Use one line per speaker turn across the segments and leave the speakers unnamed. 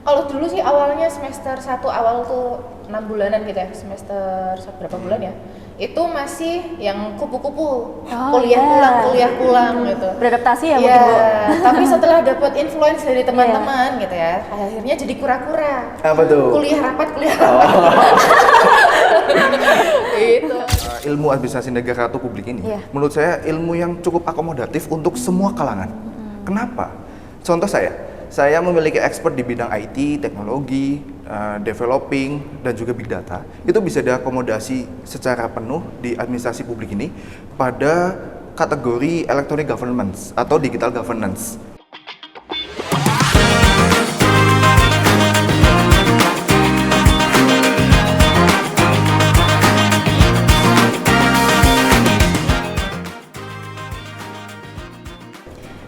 Kalau dulu sih awalnya semester 1 awal tuh 6 bulanan gitu ya, semester berapa bulan ya? Itu masih yang kupu-kupu, kuliah pulang gitu.
Beradaptasi ya
Iya,
mungkin Bu.
tapi setelah dapat influence dari teman-teman gitu ya, akhirnya jadi kura-kura.
Apa tuh?
Kuliah rapat. Gitu.
Ilmu administrasi negara atau publik ini, menurut saya ilmu yang cukup akomodatif untuk semua kalangan. Kenapa? Contoh saya memiliki expert di bidang IT, teknologi, developing, dan juga big data. Itu bisa diakomodasi secara penuh di administrasi publik ini pada kategori electronic governance atau digital governance.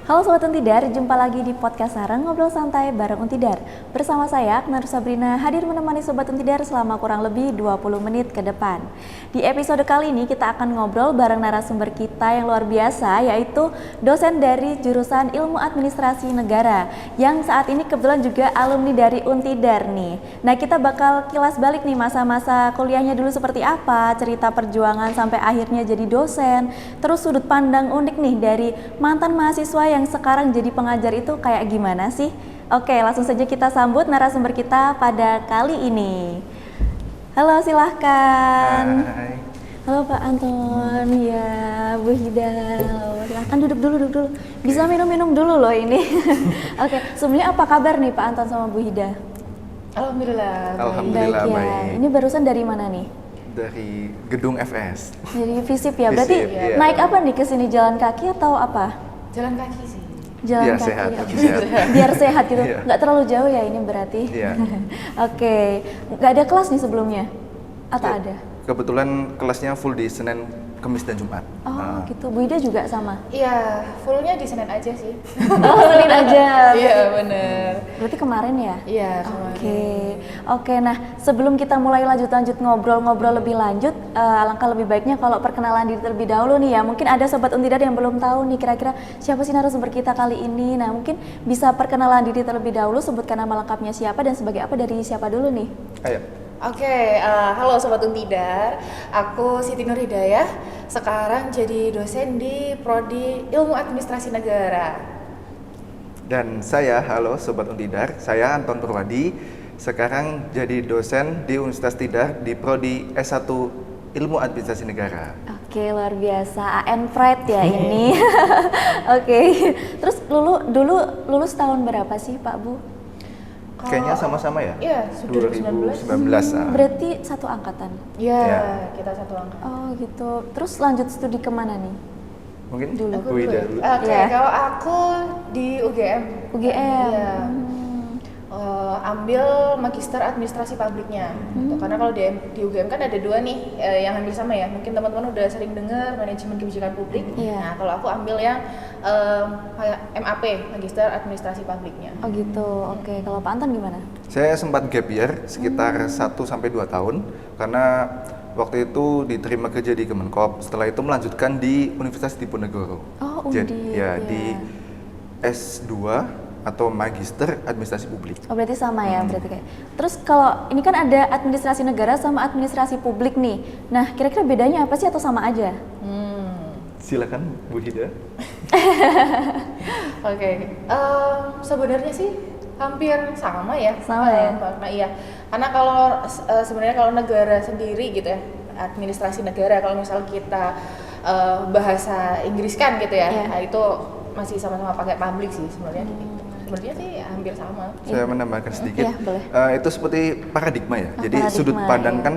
Halo Sobat Untidar, jumpa lagi di podcast Sarang Ngobrol Santai bareng Untidar. Bersama saya, Aknar Sabrina, hadir menemani Sobat Untidar selama kurang lebih 20 menit ke depan. Di episode kali ini kita akan ngobrol bareng narasumber kita yang luar biasa, yaitu dosen dari jurusan Ilmu Administrasi Negara, yang saat ini kebetulan juga alumni dari Untidar nih. Nah, kita bakal kilas balik nih masa-masa kuliahnya dulu seperti apa, cerita perjuangan sampai akhirnya jadi dosen, terus sudut pandang unik nih dari mantan mahasiswa yang sekarang jadi pengajar itu kayak gimana sih? Oke, langsung saja kita sambut narasumber kita pada kali ini. Halo, silahkan.
Hai.
Halo Pak Anton, ya Bu Hida. Halo, silahkan duduk dulu. Bisa minum-minum dulu loh ini. Oke, sebelumnya apa kabar nih Pak Anton sama Bu Hida?
Alhamdulillah.
Baik.
Ini barusan dari mana nih?
Dari gedung FS.
Dari FISIP ya. Berarti
FISIP, iya.
naik apa nih ke sini, jalan kaki atau apa?
Jalan kaki sih.
Jalan
Biar
kaki.
sehat,
ya.
lebih sehat.
Biar sehat gitu.
Iya.
Nggak terlalu jauh ya ini berarti.
Iya.
Oke. Nggak ada kelas nih sebelumnya? Atau
Ya,
ada?
Kebetulan kelasnya full di Senin, Kamis, dan Jumat.
Oh gitu. Bu Ida juga sama?
Iya, fullnya di Senin aja sih.
Oh, Senin aja.
Iya, bener.
Berarti kemarin ya?
Iya, kemarin.
Oke. Nah, sebelum kita mulai lanjut ngobrol-ngobrol lebih lanjut, alangkah lebih baiknya kalau perkenalan diri terlebih dahulu nih ya. Mungkin ada Sobat Untidar yang belum tahu nih kira-kira siapa sih narasumber kita kali ini. Nah, mungkin bisa perkenalan diri terlebih dahulu, sebutkan nama lengkapnya siapa dan sebagai apa, dari siapa dulu nih?
Ayo.
Oke, halo Sobat Untidar, aku Siti Nur Hidayah, sekarang jadi dosen di Prodi Ilmu Administrasi Negara.
Dan saya, halo Sobat Untidar, saya Anton Purwadi, sekarang jadi dosen di Universitas Tidar di Prodi S1 Ilmu Administrasi Negara.
Oke, luar biasa, AN Pride ya ini. Oke, terus dulu lulus tahun berapa sih Pak Bu?
Kayaknya sama-sama ya?
Iya,
2019.
Berarti satu angkatan?
Iya,
Ya.
kita satu angkatan.
Oh gitu, terus lanjut studi kemana nih?
Mungkin
Dulu.
Bu Ida dulu.
Oke,
Iya.
kalau aku di UGM.
UGM?
Iya. Ambil Magister Administrasi Publiknya. Gitu. Karena kalau di UGM kan ada dua nih yang hampir sama ya. Mungkin teman-teman udah sering dengar Manajemen Kebijakan Publik.
Iya.
Nah, kalau aku ambil yang kayak MAP, Magister Administrasi Publiknya.
Oh gitu, oke. Kalau Pak Anton gimana?
Saya sempat gap year sekitar 1-2 tahun karena waktu itu diterima kerja di Kemenkop. Setelah itu melanjutkan di Universitas Diponegoro.
Oh, Undip.
Ya, di S2 atau Magister Administrasi Publik.
Oh berarti sama ya, berarti kayak. Terus kalau ini kan ada administrasi negara sama administrasi publik nih. Nah, kira-kira bedanya apa sih atau sama aja?
Silakan Bu Hida.
Oke. Sebenarnya sih hampir sama ya.
Sama ya?
Karena iya. Karena kalau sebenarnya kalau negara sendiri gitu ya, administrasi negara, kalau misal kita bahasa Inggris kan gitu ya,
Iya.
nah, itu masih sama-sama pakai public sih sebenarnya. Sebenarnya sih hampir sama.
Saya menambahkan sedikit.
Iya, boleh.
Itu seperti paradigma ya. Jadi
paradigma,
sudut pandang
ya.
kan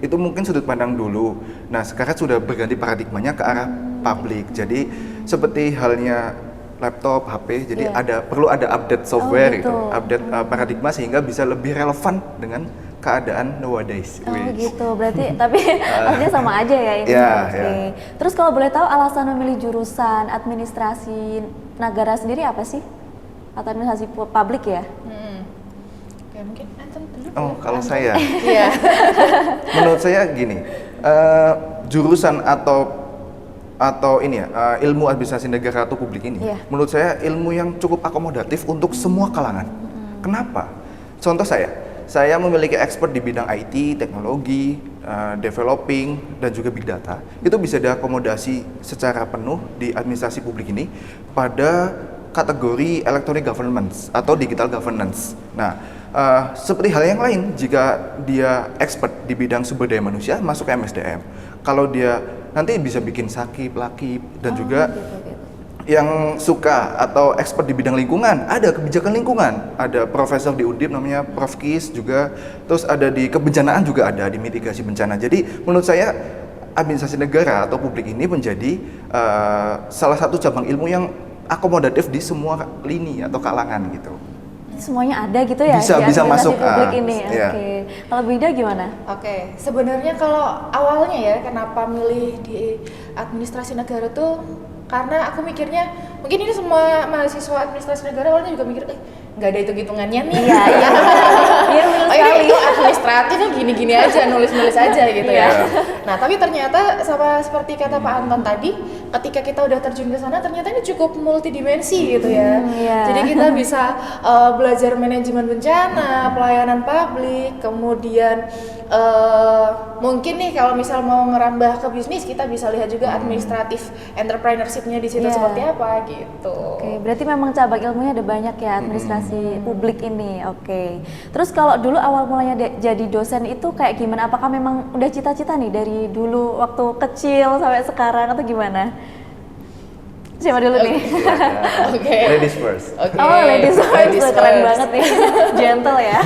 itu mungkin sudut pandang dulu. Nah, sekarang sudah berganti paradigmanya ke arah publik. Jadi seperti halnya laptop, HP, jadi
Iya.
perlu ada update software
gitu.
gitu. Update paradigma sehingga bisa lebih relevan dengan keadaan nowadays.
Oh
Wih.
gitu, berarti tapi artinya sama aja ya ini.
Iya,
Oke.
iya.
Terus kalau boleh tahu alasan memilih jurusan administrasi negara sendiri apa sih? Atau administrasi publik ya?
Oke, mungkin Anton dulu.
Oh, kalau saya,
Iya.
menurut saya gini, jurusan atau ini ya, ilmu administrasi negara atau publik ini,
Iya.
menurut saya ilmu yang cukup akomodatif untuk semua kalangan. Kenapa? Contoh saya memiliki expert di bidang IT, teknologi, developing, dan juga big data. Itu bisa diakomodasi secara penuh di administrasi publik ini pada kategori electronic governance atau digital governance. Nah, seperti hal yang lain, jika dia expert di bidang sumber daya manusia, masuk ke MSDM. Kalau dia nanti bisa bikin sakip, lakip, dan juga yang suka atau expert di bidang lingkungan, ada kebijakan lingkungan, ada profesor di Undip namanya Prof. Kis juga, terus ada di kebencanaan juga ada di mitigasi bencana. Jadi menurut saya administrasi negara atau publik ini menjadi salah satu cabang ilmu yang akomodatif di semua lini atau kalangan gitu.
Semuanya ada gitu ya?
Bisa masuk
publik ini.
Iya.
Oke. Kalau Bida gimana?
Oke, sebenarnya kalau awalnya ya kenapa milih di administrasi negara tuh karena aku mikirnya mungkin ini semua mahasiswa administrasi negara awalnya juga mikir nggak ada hitung-hitungannya nih.
Iya.
Oh ini itu administratif kan gini-gini aja, nulis-nulis aja gitu ya. Nah tapi ternyata sama seperti kata Pak Anton tadi, ketika kita udah terjun ke sana ternyata ini cukup multidimensi gitu ya. Jadi kita bisa belajar manajemen bencana, pelayanan publik, kemudian mungkin nih kalau misal mau ngerambah ke bisnis kita bisa lihat juga administratif entrepreneurship-nya di situ seperti apa gitu.
Oke, berarti memang cabang ilmunya ada banyak ya administrasi publik ini. Oke. Terus kalau dulu awal mulanya jadi dosen itu kayak gimana? Apakah memang udah cita-cita nih dari dulu waktu kecil sampai sekarang atau gimana? Siapa dulu nih?
Oke.
Ladies first.
Oh, ladies first. Keren banget nih. Gentle ya.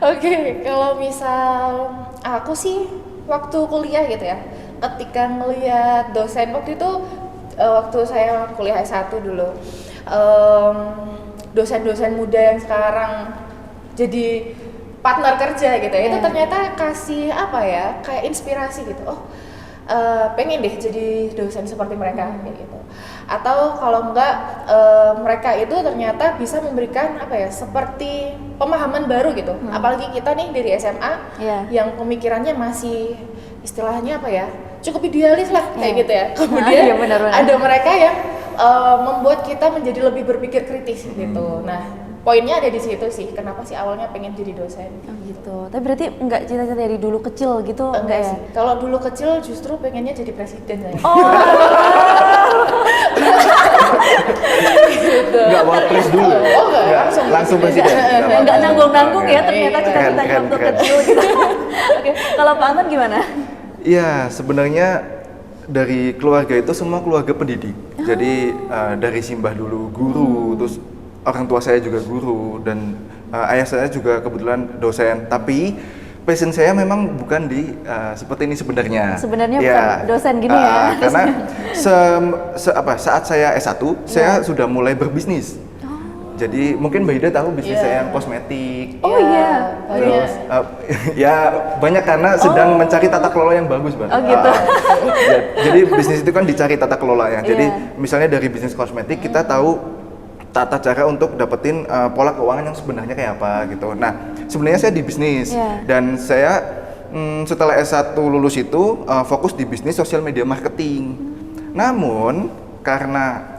Oke, kalau misal aku sih waktu kuliah gitu ya, ketika ngelihat dosen waktu itu, waktu saya kuliah S1 dulu, dosen-dosen muda yang sekarang jadi partner kerja gitu ya, itu ternyata kasih apa ya, kayak inspirasi gitu. Oh, pengen deh jadi dosen seperti mereka kayak gitu. Atau kalau enggak mereka itu ternyata bisa memberikan apa ya, seperti pemahaman baru gitu. Apalagi kita nih dari SMA yang pemikirannya masih istilahnya apa ya, cukup idealis lah kayak gitu ya. Kemudian ada mereka yang membuat kita menjadi lebih berpikir kritis gitu. Nah poinnya ada di situ sih, kenapa sih awalnya pengen jadi dosen.
Oh gitu, tapi berarti enggak cita-cita dari dulu kecil gitu? Enggak ya?
Sih, kalau dulu kecil justru pengennya jadi presiden saya.
Oh
gitu.
Enggak wapres dulu?
Oh enggak,
langsung presiden?
Enggak nanggung-nanggung ya ternyata cita-citanya waktu kecil gitu. Oke, kalau Pak Anton gimana?
Iya, sebenarnya dari keluarga itu semua keluarga pendidik. Jadi dari simbah dulu guru, terus orang tua saya juga guru, dan ayah saya juga kebetulan dosen. Tapi passion saya memang bukan di seperti ini sebenarnya.
Sebenarnya bukan dosen gini ya.
Karena saat saya S1, saya sudah mulai berbisnis. Jadi mungkin Mbak Ida tahu bisnis saya yang kosmetik.
Oh iya.
Terus ya banyak karena sedang mencari tata kelola yang bagus, Mbak.
Oh gitu.
Jadi bisnis itu kan dicari tata kelolanya. Jadi misalnya dari bisnis kosmetik kita tahu tata cara untuk dapetin pola keuangan yang sebenarnya kayak apa gitu. Nah, sebenarnya saya di bisnis dan saya setelah S1 lulus itu fokus di bisnis sosial media marketing. Namun karena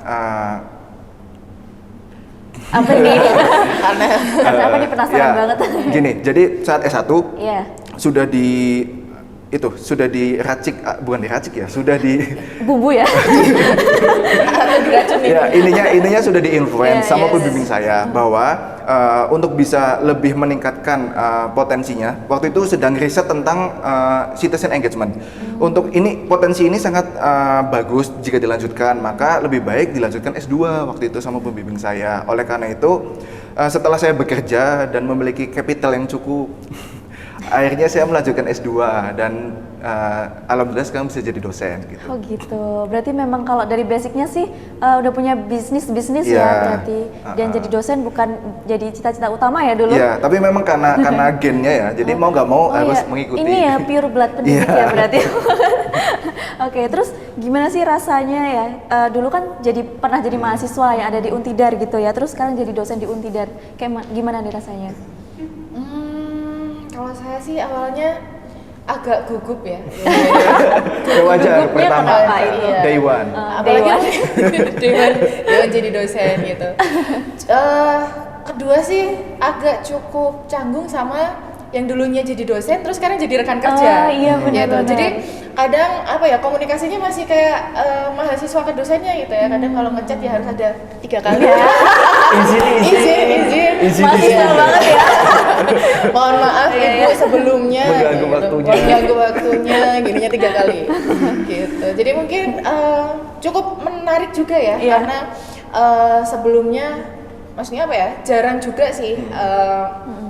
apa nih? Karena apa nih, penasaran banget.
Gini, jadi saat S1 sudah diracik, bukan diracik ya, sudah di
bumbu ya.
Atau diracunin.
Ya, ininya sudah di-influence sama pembimbing saya bahwa untuk bisa lebih meningkatkan potensinya, waktu itu sedang riset tentang citizen engagement. Untuk ini, potensi ini sangat bagus jika dilanjutkan, maka lebih baik dilanjutkan S2 waktu itu sama pembimbing saya. Oleh karena itu, setelah saya bekerja dan memiliki capital yang cukup, akhirnya saya melanjutkan S2 dan alhamdulillah sekarang bisa jadi dosen gitu.
Oh gitu. Berarti memang kalau dari basicnya sih udah punya bisnis ya berarti. Dan jadi dosen bukan jadi cita-cita utama ya dulu.
Iya, tapi memang karena gennya ya. Jadi mau nggak mau harus mengikuti.
Ini ya pure blood pendidik ya berarti. Oke, terus gimana sih rasanya ya? Dulu kan pernah jadi mahasiswa yang ada di Untidar gitu ya. Terus sekarang jadi dosen di Untidar. Kayak gimana nih rasanya?
Kalau saya sih awalnya agak gugup ya.
Wajar pertama day one.
Apalagi day one jadi dosen gitu. kedua sih agak cukup canggung sama yang dulunya jadi dosen terus sekarang jadi rekan kerja.
Oh iya benar.
Jadi kadang apa ya komunikasinya masih kayak mahasiswa ke dosennya gitu ya. Kadang kalau ngechat ya harus ada 3 kali. Izin.
Mahasiswa banget ya.
Mohon maaf Ibu sebelumnya. Mengganggu waktunya. Gininya 3 kali. Gitu. Jadi mungkin cukup menarik juga ya karena sebelumnya maksudnya apa ya? Jarang juga sih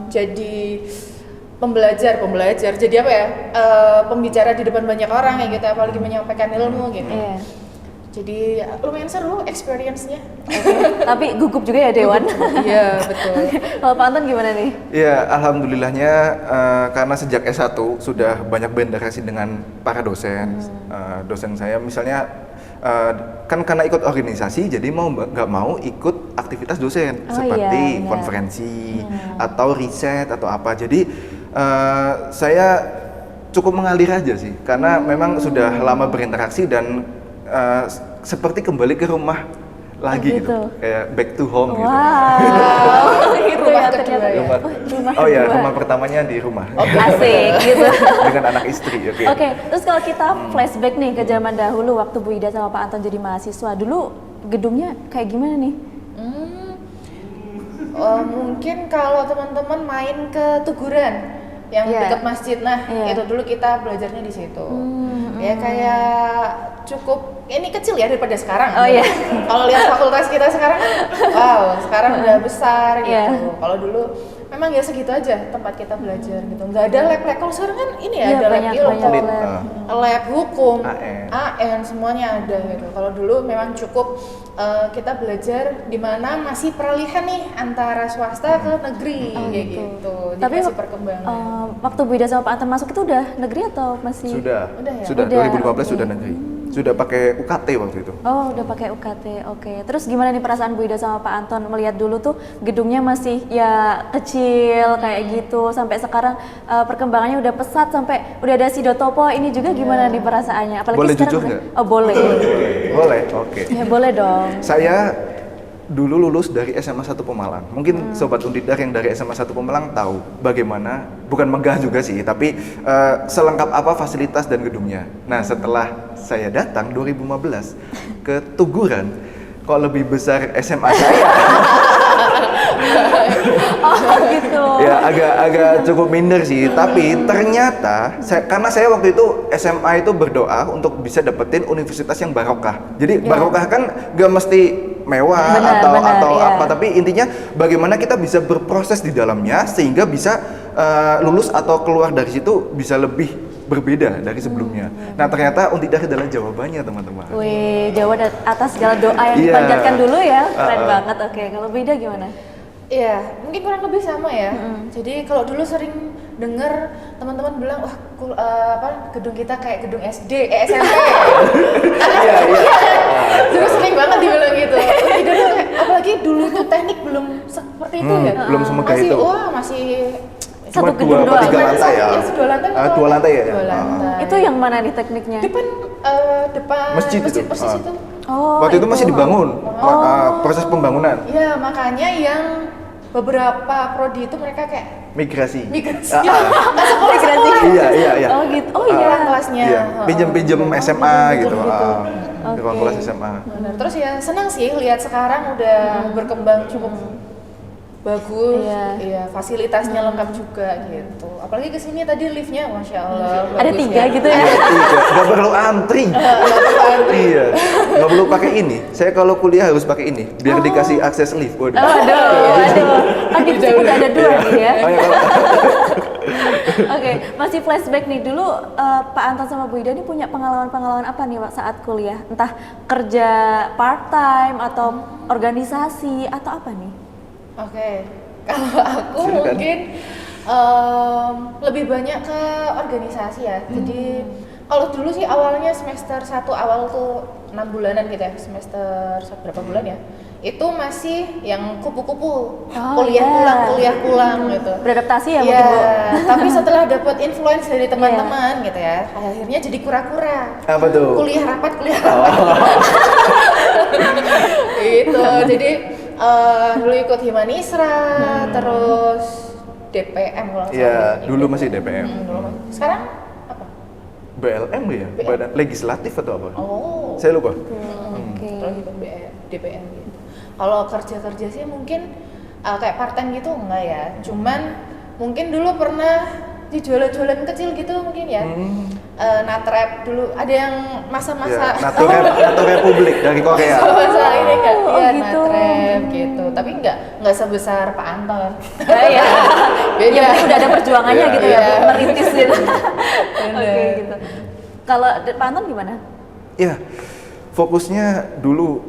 jadi pembelajar jadi apa ya pembicara di depan banyak orang kayak gitu apalagi menyampaikan ilmu gitu jadi lumayan seru experience-nya.
Tapi gugup juga ya Dewan.
Iya betul.
Kalau Pak Anton gimana nih?
Ya alhamdulillahnya karena sejak S1 sudah banyak berinteraksi dengan para dosen. Dosen saya misalnya kan karena ikut organisasi jadi mau nggak mau ikut aktivitas dosen seperti konferensi atau riset atau apa. Jadi saya cukup mengalir aja sih karena memang sudah lama berinteraksi dan seperti kembali ke rumah lagi gitu. Kayak back to home gitu.
Gitu ya ternyata.
Rumah pertamanya di rumah.
Asik gitu.
Dengan anak istri.
Oke, terus kalau kita flashback nih ke zaman dahulu waktu Bu Ida sama Pak Anton jadi mahasiswa, dulu gedungnya kayak gimana nih?
Mungkin kalau teman-teman main ke Tuguran yang dekat masjid, itu dulu kita belajarnya di situ. Ya kayak cukup ini kecil ya daripada sekarang. Kalau lihat fakultas kita sekarang kan, wow, sekarang udah besar gitu. Kalau dulu memang ya segitu aja tempat kita belajar gitu. Nggak ada lab-lab. Kalau sekarang kan ini ada lab ilmu, lab hukum, AN semuanya ada gitu. Kalau dulu memang cukup kita belajar di mana masih peralihan nih antara swasta ke negeri kayak gitu.
Tapi
masih perkembangan.
Waktu Bu Ida sama Pak Anton masuk itu udah negeri atau masih?
Sudah.
Ya?
Sudah 2015 sudah negeri. Sudah pakai UKT waktu itu.
Oh, udah pakai UKT. Oke. Terus gimana nih perasaan Bu Ida sama Pak Anton melihat dulu tuh gedungnya masih ya kecil kayak gitu sampai sekarang perkembangannya udah pesat sampai udah ada Sidotopo ini juga gimana nih perasaannya? Apalagi
boleh
sekarang
jujur nggak?
Oh, boleh.
Boleh. Oke.
Ya, boleh dong.
Saya dulu lulus dari SMA 1 Pemalang. Mungkin Sobat Undidar yang dari SMA 1 Pemalang tahu bagaimana, bukan megah juga sih, tapi selengkap apa fasilitas dan gedungnya. Nah setelah saya datang 2015 ke Tuguran, kok lebih besar SMA saya.
Oh gitu.
Ya agak cukup minder sih, tapi ternyata karena saya waktu itu SMA itu berdoa untuk bisa dapetin universitas yang barokah. Jadi barokah kan gak mesti mewah atau apa, tapi intinya bagaimana kita bisa berproses di dalamnya sehingga bisa lulus atau keluar dari situ bisa lebih berbeda dari sebelumnya. Nah ternyata Untidar adalah jawabannya teman-teman.
Wih, jawaban atas segala doa yang dipanjatkan dulu ya, keren banget. Oke, kalau beda gimana?
Iya, mungkin kurang lebih sama ya. Jadi kalau dulu sering dengar teman-teman bilang, wah gedung kita kayak gedung SD, SMP. Iya. Dulu sering banget dibilang gitu. Apalagi dulu tuh teknik belum seperti itu ya.
Belum semegah itu.
Masih
satu gedung doang.
3 lantai ya.
Dua lantai.
2 lantai ya.
Itu yang mana nih tekniknya?
Depan
masjid itu.
Itu.
Oh,
waktu itu masih dibangun, proses pembangunan.
Iya, makanya yang beberapa prodi itu mereka kayak
migrasi.
Migrasi. Iya.
Oh gitu. Oh iya.
Kelasnya.
Iya. Pinjem SMA gitu. Ruang kelas SMA.
Benar. Terus ya senang sih lihat sekarang udah berkembang cukup bagus. Iya, fasilitasnya lengkap juga gitu. Apalagi kesini tadi liftnya, masya Allah.
Ada 3 gitu ya.
Gak perlu antri. Iya. Gak perlu pakai ini. Saya kalau kuliah harus pakai ini biar dikasih akses lift.
Aduh. Kan di situ udah ada 2 nih ya. Oke, masih flashback nih dulu Pak Anton sama Bu Ida ini punya pengalaman apa nih saat kuliah? Entah kerja part time atau organisasi atau apa nih?
Oke, kalau aku mungkin lebih banyak ke organisasi ya. Jadi kalau dulu sih awalnya semester 1 awal tuh 6 bulanan gitu ya, semester berapa bulan ya? Itu masih yang kupu-kupu, kuliah pulang gitu.
Beradaptasi ya mungkin Bu.
Tapi setelah dapat influence dari teman-teman gitu ya, akhirnya jadi kura-kura.
Apa tuh?
Kuliah rapat. Gitu. Jadi Dulu ikut Himanisra, terus DPM kalau nggak
Iya,
salah.
dulu masih DPM.
Dulu. Sekarang apa?
BLM ya?
BLM.
Badan Legislatif atau apa?
Oh.
Saya lupa.
Oke.
Terus ikut DPM gitu. Kalau kerja sih mungkin kayak part time gitu enggak ya. Cuman mungkin dulu pernah di jualan-jualan kecil gitu mungkin ya. Natrap dulu ada yang masa-masa
Nato Republik dari Korea.
masa ini kan iya
gitu.
natrap gitu. Tapi enggak sebesar Pak Anton.
Ya.
Beda.
Ya udah ada perjuangannya
Iya.
gitu ya,
Iya.
merintis gitu.
Bener.
Oke gitu. Kalau Pak Anton gimana?
Ya, fokusnya dulu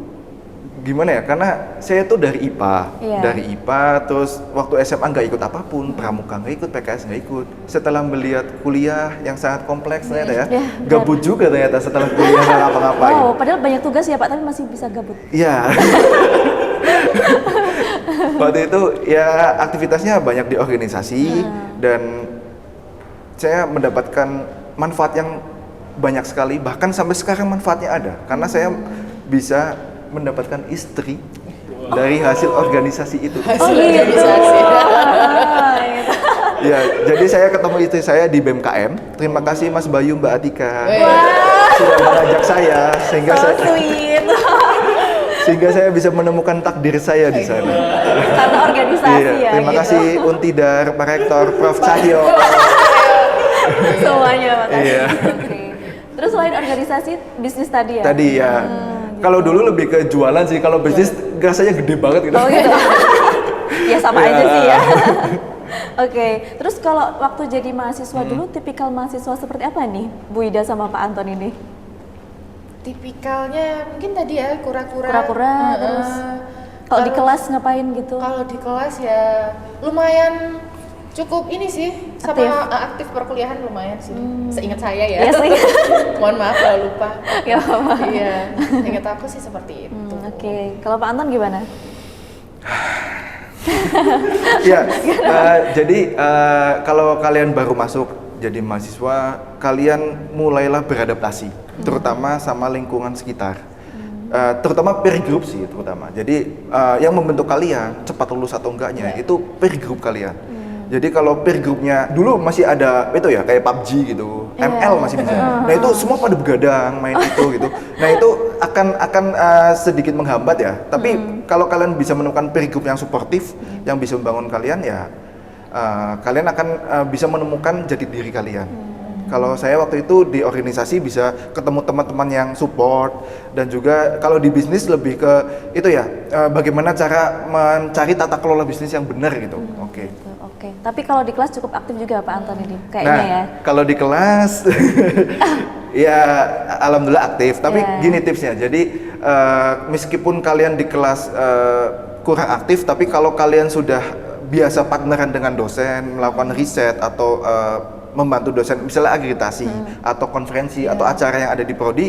gimana ya? Karena saya tuh dari IPA, terus waktu SMA nggak ikut apapun, pramuka nggak ikut, PKS nggak ikut. Setelah melihat kuliah yang sangat kompleks ternyata ya, gabut juga ternyata setelah kuliah nggak ngapa-ngapain.
Wow, padahal banyak tugas ya Pak, tapi masih bisa gabut.
Iya. Waktu itu ya aktivitasnya banyak di organisasi dan saya mendapatkan manfaat yang banyak sekali, bahkan sampai sekarang manfaatnya ada karena saya bisa mendapatkan istri dari hasil organisasi itu.
Organisasi.
Ya, jadi saya ketemu istri saya di BMKM. Terima kasih Mas Bayu, Mbak Atika sudah mengajak saya sehingga saya bisa menemukan takdir saya di sana.
Karena organisasi ya.
Terima
gitu.
kasih Untidar, Pak Rektor, Prof Cahyo.
Semuanya Pak.
Iya.
Oke. Terus selain organisasi, bisnis tadi ya?
Tadi ya. Kalau dulu lebih ke jualan sih, kalau bisnis rasanya gede banget gitu.
Oh gitu. Ya sama aja sih ya. Oke, terus kalau waktu jadi mahasiswa dulu, tipikal mahasiswa seperti apa nih, Bu Ida sama Pak Anton ini?
Tipikalnya mungkin tadi ya kura-kura.
Terus kalau di kelas ngapain gitu?
Kalau di kelas ya lumayan cukup ini sih, sama aktif perkuliahan lumayan sih. Seingat saya ya.
Iya, seingat.
Mohon maaf kalau lupa.
Gak apa-apa.
Iya, ingat aku sih seperti itu.
Oke, kalau Pak Anton gimana?
Ya, jadi kalau kalian baru masuk jadi mahasiswa, kalian mulailah beradaptasi, terutama sama lingkungan sekitar, terutama peer group sih terutama. Jadi yang membentuk kalian cepat lulus atau enggaknya itu peer group kalian. Jadi kalau peer groupnya dulu masih ada itu ya kayak PUBG gitu, ML masih bisa. Nah itu semua pada begadang main itu gitu. Nah itu akan sedikit menghambat ya. Tapi kalau kalian bisa menemukan peer group yang suportif, yang bisa membangun kalian ya, kalian akan bisa menemukan jati diri kalian. Kalau saya waktu itu di organisasi bisa ketemu teman-teman yang support, dan juga kalau di bisnis lebih ke itu ya, bagaimana cara mencari tata kelola bisnis yang benar gitu. Oke.
Tapi kalau di kelas cukup aktif juga Pak Anton ini, kayaknya ya.
Kalau di kelas, ya alhamdulillah aktif. Tapi gini tipsnya, jadi meskipun kalian di kelas kurang aktif, tapi kalau kalian sudah biasa partneran dengan dosen, melakukan riset atau membantu dosen, misalnya akreditasi atau konferensi atau acara yang ada di prodi,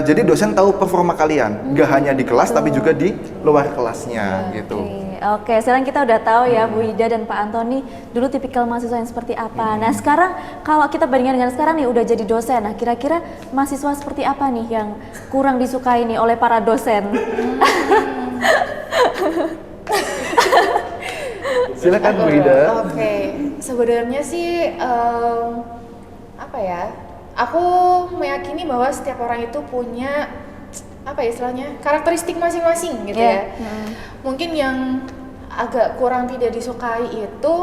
jadi dosen tahu performa kalian, nggak hanya di kelas tapi juga di luar kelasnya gitu.
Oke, sekarang kita udah tahu ya Bu Ida dan Pak Antoni dulu tipikal mahasiswa yang seperti apa. Nah sekarang kalau kita bandingkan dengan sekarang nih udah jadi dosen, nah kira-kira mahasiswa seperti apa nih yang kurang disukai nih oleh para dosen?
Silakan Bu Ida.
Oke, sebenarnya sih apa ya? Aku meyakini bahwa setiap orang itu punya apa ya istilahnya karakteristik masing-masing gitu ya. Mungkin yang agak kurang tidak disukai itu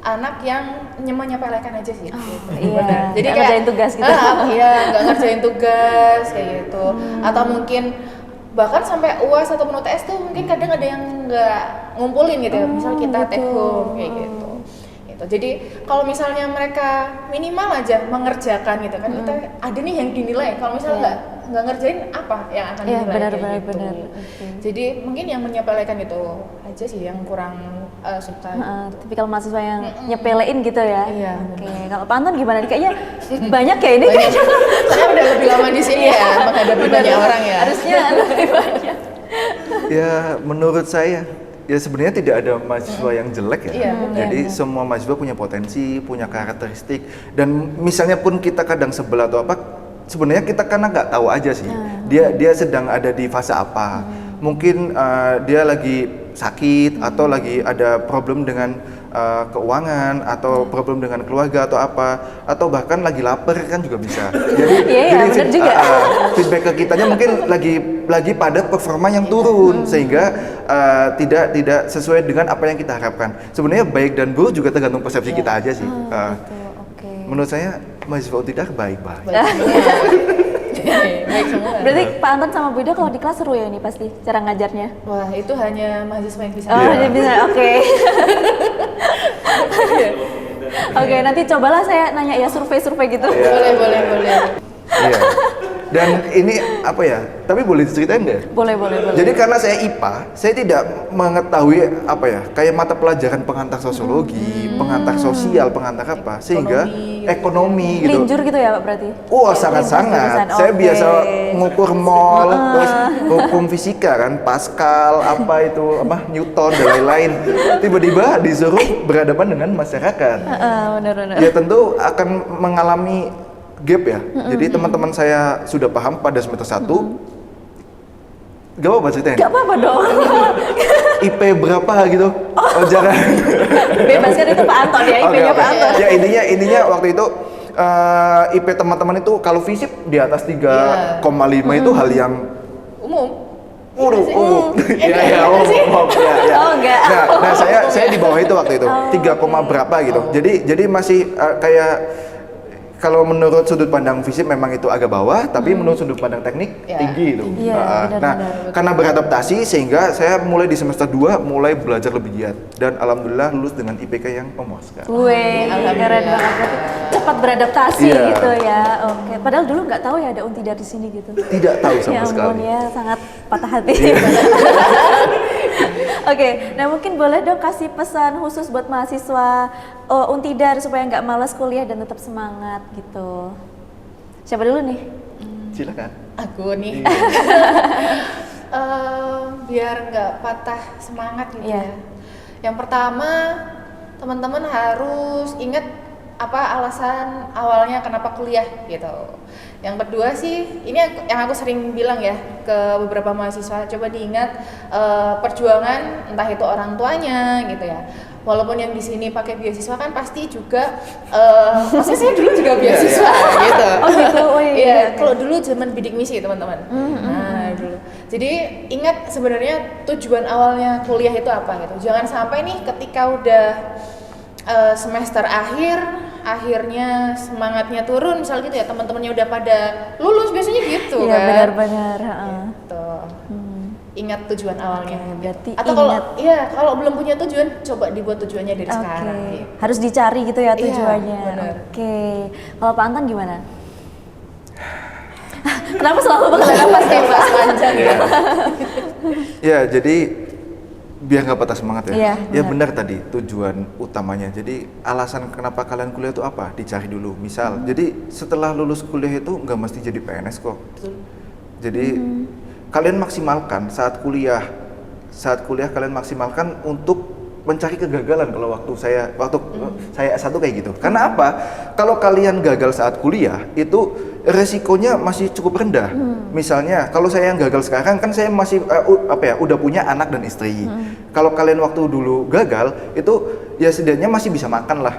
anak yang menyepelekan aja sih. Gitu.
Iya.
Jadi
nggak
kayak
ngerjain tugas gitu.
Iya, nggak ngerjain tugas kayak gitu. Atau mungkin bahkan sampai UAS ataupun UTS tuh mungkin kadang ada yang nggak ngumpulin gitu. Misal kita take home kayak gitu. Jadi kalau misalnya mereka minimal aja mengerjakan gitu kan, kita ada nih yang dinilai. Kalau misalnya nggak ngerjain apa yang akan dinilai?
Benar.
Jadi mungkin yang menyepelekan itu aja sih yang kurang suka.
Tipikal mahasiswa yang nyepelein gitu ya.
Iya.
Oke, kalau Pak Anton gimana? Kayaknya banyak ya ini.
Saya udah lebih lama di sini ya menghadapi banyak orang ya.
Harusnya lebih banyak.
Ya menurut saya ya sebenarnya tidak ada mahasiswa yang jelek ya.
Iya,
Jadi semua mahasiswa punya potensi, punya karakteristik, dan misalnya pun kita kadang sebel atau apa, sebenarnya kita karena nggak tahu aja sih. Dia sedang ada di fase apa. mungkin dia lagi sakit atau lagi ada problem dengan keuangan atau problem dengan keluarga atau apa, atau bahkan lagi lapar kan juga bisa. Jadi
benar juga.
Feedback ke kitanya mungkin lagi pada performa yang turun sehingga tidak sesuai dengan apa yang kita harapkan. Sebenarnya baik dan buruk juga tergantung persepsi kita aja sih. Menurut saya mahasiswa tidak baik-baik.
Baik semua.
Berarti Pak Anton sama Bu Ida kalau di kelas seru ya ini pasti cara ngajarnya?
Wah, itu hanya mahasiswa yang bisa.
Hanya bisa, oke. Oke, nanti cobalah saya nanya ya survei-survei gitu.
Boleh.
Iya. Dan ini apa ya? Tapi boleh diceritain nggak?
Boleh.
Jadi karena saya IPA, saya tidak mengetahui apa ya, kayak mata pelajaran pengantar sosiologi, pengantar sosial, pengantar apa, sehingga ekonomi gitu.
Linjur gitu ya Pak berarti?
Wah, sangat-sangat. Saya biasa ngukur mol, terus hukum fisika kan, Pascal, apa itu, Newton dan lain-lain. Tiba-tiba disuruh berhadapan dengan masyarakat.
Benar.
Ya tentu akan mengalami gap ya. Jadi teman-teman saya sudah paham pada semester 1. Gak apa-apa ceritain.
Gak apa-apa dong.
IP berapa gitu? Oh, jangan.
Bebas kan itu Pak Anton ya, IP-nya Pak Anton.
Ya intinya waktu itu IP teman-teman itu kalau FISIP di atas 3,5 itu hal yang
Umum.
umum. Ya.
Oh enggak.
Nah, saya di bawah itu waktu itu. 3, berapa gitu. Jadi masih kayak kalau menurut sudut pandang fisik memang itu agak bawah, tapi menurut sudut pandang teknik tinggi itu.
Benar.
Karena beradaptasi sehingga saya mulai di semester 2 mulai belajar lebih giat dan alhamdulillah lulus dengan IPK yang memuaskan.
Wih, keren banget. Cepat beradaptasi gitu ya. Oke. Padahal dulu nggak tahu ya ada Untidar di sini gitu.
Tidak tahu sama sekali.
Ya sangat patah hati. Oke, nah mungkin boleh dong kasih pesan khusus buat mahasiswa Untidar supaya nggak malas kuliah dan tetap semangat gitu. Siapa dulu nih?
Silakan.
Aku nih. Biar nggak patah semangat gitu ya. Yang pertama, teman-teman harus ingat apa alasan awalnya kenapa kuliah gitu. Yang kedua sih, ini yang aku sering bilang ya ke beberapa mahasiswa, coba diingat perjuangan entah itu orang tuanya gitu ya. Walaupun yang di sini pakai beasiswa kan pasti juga, maksudnya saya dulu juga beasiswa gitu.
Oh gitu,
Iya, kalau dulu zaman bidik misi teman-teman. Nah dulu. Jadi ingat sebenarnya tujuan awalnya kuliah itu apa gitu. Jangan sampai nih ketika udah semester akhirnya semangatnya turun misal gitu ya, teman-temannya udah pada lulus biasanya gitu kan.
Iya benar-benar.
Gitu. Ingat tujuan awalnya.
Berarti
atau kalau belum punya tujuan, coba dibuat tujuannya dari sekarang. Gitu.
Harus dicari gitu ya tujuannya.
Oke.
Kalau Pak Anton gimana? Kenapa selalu pakai nafas kayak Pak panjang ya?
Ya, jadi biar nggak patah semangat ya.
Iya,
benar tadi tujuan utamanya. Jadi alasan kenapa kalian kuliah itu apa? Dicari dulu. Misal, jadi setelah lulus kuliah itu nggak mesti jadi PNS kok. Jadi kalian maksimalkan saat kuliah kalian maksimalkan untuk mencari kegagalan. Kalau waktu saya S1 kayak gitu. Karena apa? Kalau kalian gagal saat kuliah itu resikonya masih cukup rendah. Misalnya kalau saya yang gagal sekarang kan saya masih udah punya anak dan istri. Kalau kalian waktu dulu gagal itu ya setidaknya masih bisa makan lah.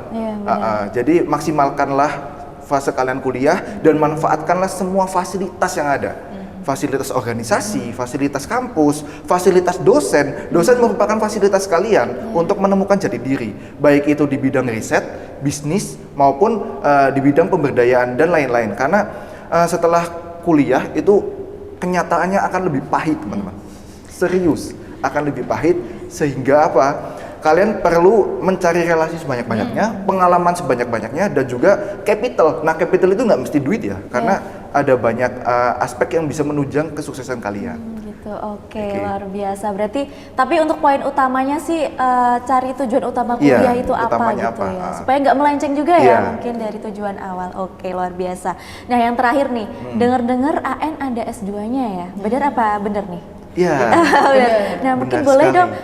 Jadi maksimalkanlah fase kalian kuliah dan manfaatkanlah semua fasilitas yang ada. Fasilitas organisasi, fasilitas kampus, fasilitas dosen. Dosen merupakan fasilitas kalian untuk menemukan jati diri, baik itu di bidang riset, bisnis, maupun di bidang pemberdayaan dan lain-lain. Karena setelah kuliah itu kenyataannya akan lebih pahit, teman-teman. Serius, akan lebih pahit sehingga apa? Kalian perlu mencari relasi sebanyak-banyaknya, pengalaman sebanyak-banyaknya, dan juga capital. Nah, capital itu nggak mesti duit ya, karena ada banyak aspek yang bisa menunjang kesuksesan kalian.
Gitu, oke, luar biasa. Berarti, tapi untuk poin utamanya sih cari tujuan utama kuliah itu apa gitu ya, supaya nggak melenceng juga ya mungkin dari tujuan awal. Oke, luar biasa. Nah, yang terakhir nih, dengar-dengar AN ada S2-nya ya, benar apa benar nih?
Iya.
Nah, mungkin boleh dong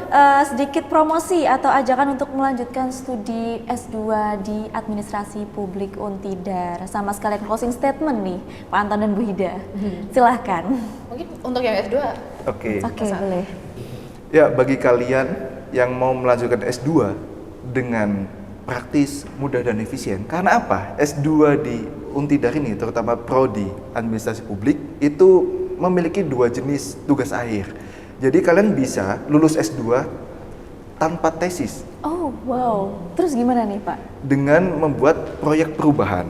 sedikit promosi atau ajakan untuk melanjutkan studi S2 di Administrasi Publik Untidar, sama sekalian closing statement nih Pak Anton dan Bu Ida. Silahkan.
Mungkin untuk yang S2
Oke.
Oke, boleh.
Ya, bagi kalian yang mau melanjutkan S2 dengan praktis, mudah dan efisien. Karena apa? S2 di Untidar ini, terutama prodi administrasi publik, itu memiliki 2 jenis tugas akhir. Jadi kalian bisa lulus S2 tanpa tesis.
Oh, wow. Terus gimana nih, Pak?
Dengan membuat proyek perubahan.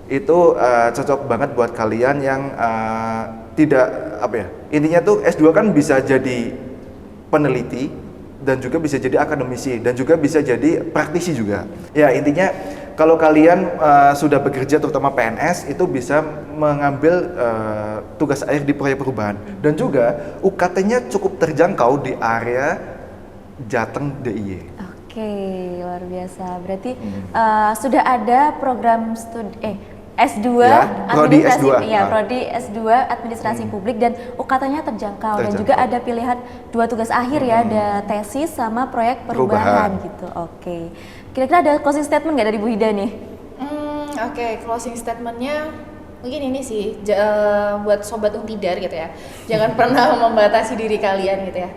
Itu cocok banget buat kalian yang tidak apa ya? Intinya tuh S2 kan bisa jadi peneliti dan juga bisa jadi akademisi dan juga bisa jadi praktisi juga. Ya, intinya kalau kalian sudah bekerja terutama PNS itu bisa mengambil tugas akhir di proyek perubahan dan juga UKT-nya cukup terjangkau di area Jateng DIY.
Oke, luar biasa. Berarti sudah ada program S2
Ya, prodi
administrasi,
S2.
ya, prodi S2 administrasi publik dan UKT-nya terjangkau dan juga ada pilihan 2 tugas akhir ya, ada tesis sama proyek perubahan gitu. Oke. Kira-kira ada closing statement nggak dari Bu Hida nih?
Oke, closing statementnya mungkin ini sih buat sobat Untidar gitu ya. Jangan pernah membatasi diri kalian gitu ya.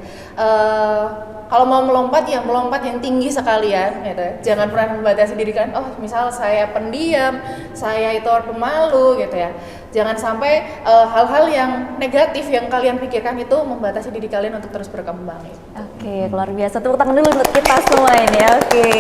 Kalau mau melompat ya melompat yang tinggi sekalian gitu. Jangan pernah membatasi diri kalian. Oh, misal saya pendiam, saya itu orang pemalu gitu ya. Jangan sampai hal-hal yang negatif yang kalian pikirkan itu membatasi diri kalian untuk terus berkembang. Gitu.
Oke, luar biasa. Tepuk tangan dulu untuk kita semua ini. Oke.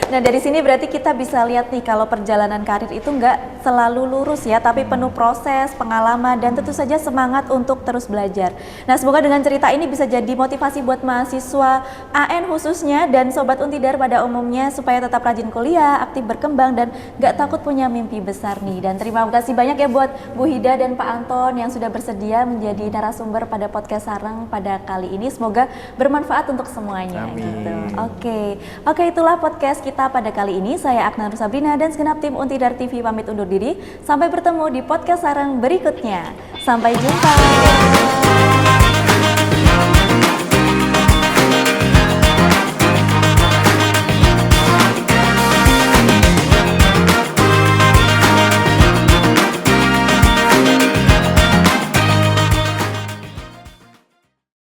Nah, dari sini berarti kita bisa lihat nih kalau perjalanan karir itu nggak selalu lurus ya, tapi penuh proses, pengalaman, dan tentu saja semangat untuk terus belajar. Nah, semoga dengan cerita ini bisa jadi motivasi buat mahasiswa AN khususnya dan Sobat Untidar pada umumnya supaya tetap rajin kuliah, aktif berkembang, dan nggak takut punya mimpi besar nih. Dan terima kasih banyak ya buat Bu Hida dan Pak Anton yang sudah bersedia menjadi narasumber pada podcast Sareng pada kali ini. Semoga bermanfaat untuk semuanya.
Amin.
Gitu. Oke, itulah podcast kita pada kali ini. Saya Aknar Sabrina dan segenap tim Untidar TV pamit undur diri. Sampai bertemu di podcast Sareng berikutnya. Sampai jumpa.